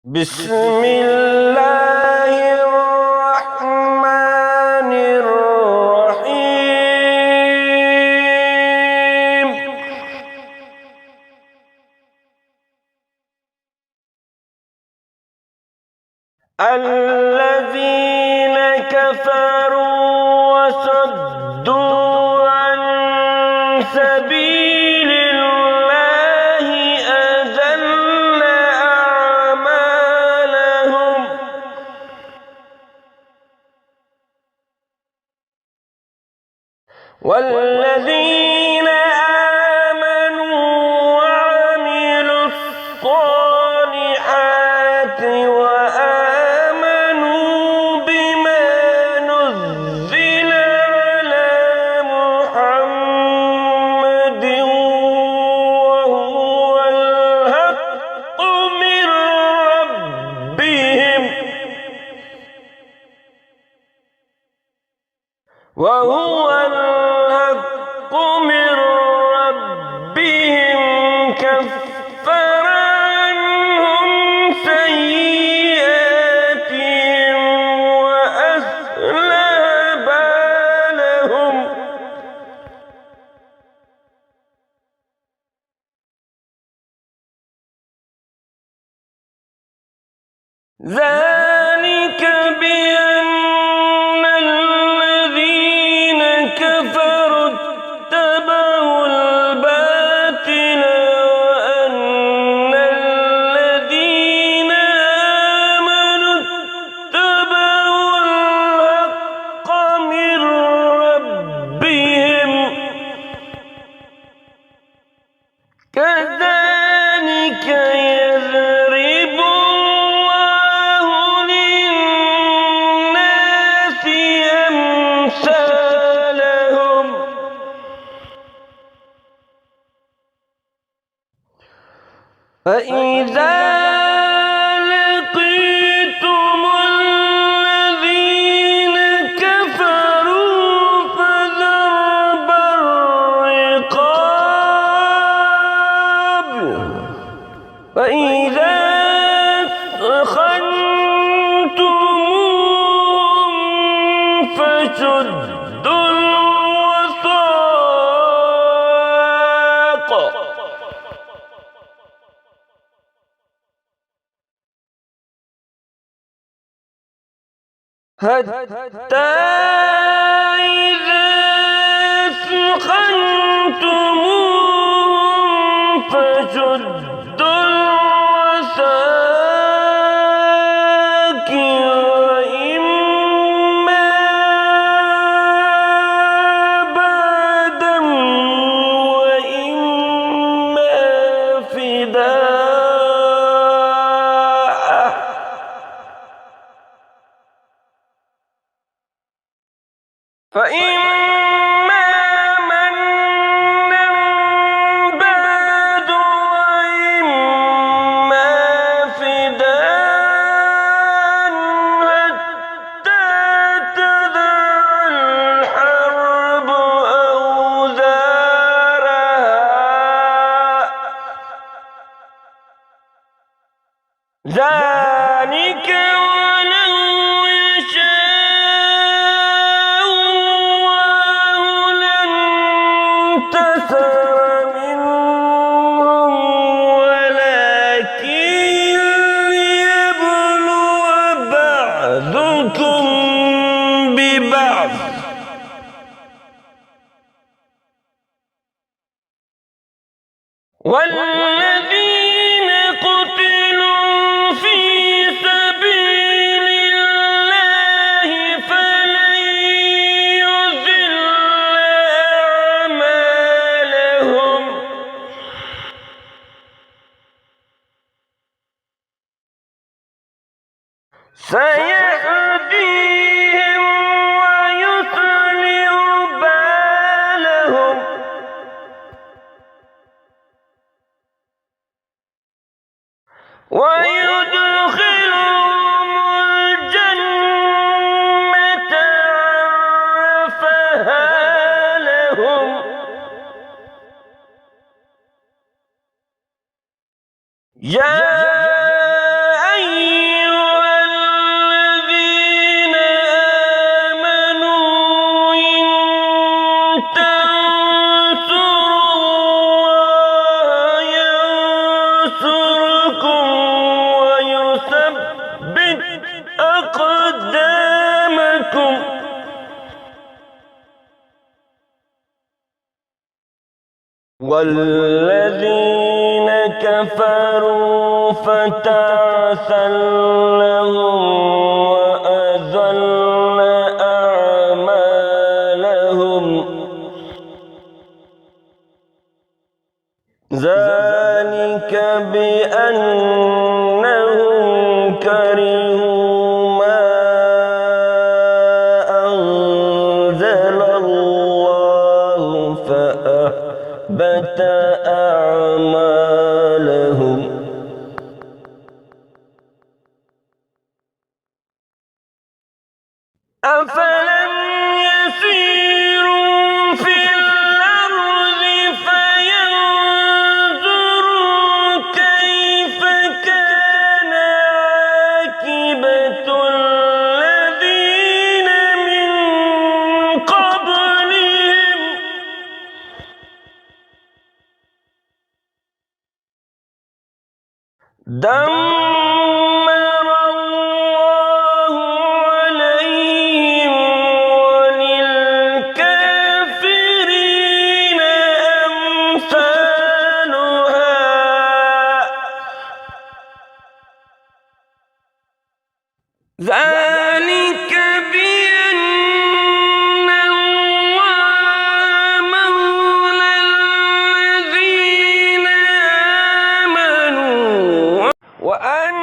بسم الله الرحمن الرحيم. الذين كفروا وصدوا عن سبيل الله أضل أعمالهم. والذين آمنوا وعملوا الصالحات وآمنوا بما نزل على محمد وهو الحق من ربهم كفر عنهم سيئاتهم وأصلح بالهم. ذلك بأن الذين كفروا اتبعوا الباطل وأن الذين آمنوا اتبعوا الحق من ربهم. كذلك يضرب الله للناس أمثالهم. فإذا لقيتم الذين كفروا فضرب الرقاب فإذا أثخنتموهم فشدوا الوثاق حتى إذا أثخنتموهم فشدوا الوثاق وإما بعدا وإما فداء. فإما منا بعد وإما فداء حتى تضع الحرب أوزارها. ذلك ولو يشاء الله لانتصر منهم ولكن ليبلو بعضكم ببعض. والذين قتلوا في سبيل الله فلن يضل أعمالهم. سيهديهم ويصلح بالهم. ويدخلهم الجنة عرفها لهم. يا والذين كفروا فتعسا لهم وأضل أعمالهم ذلك بأنهم كرهوا ما أنزل الله فأحبط أعمالهم أفلم يسيروا في الأرض فينظروا كيف كان عاقبة الذين من قبلهم دمر الله عليهم وللكافرين أمثالها ذلك بأن الله مولى الذين آمنوا وأن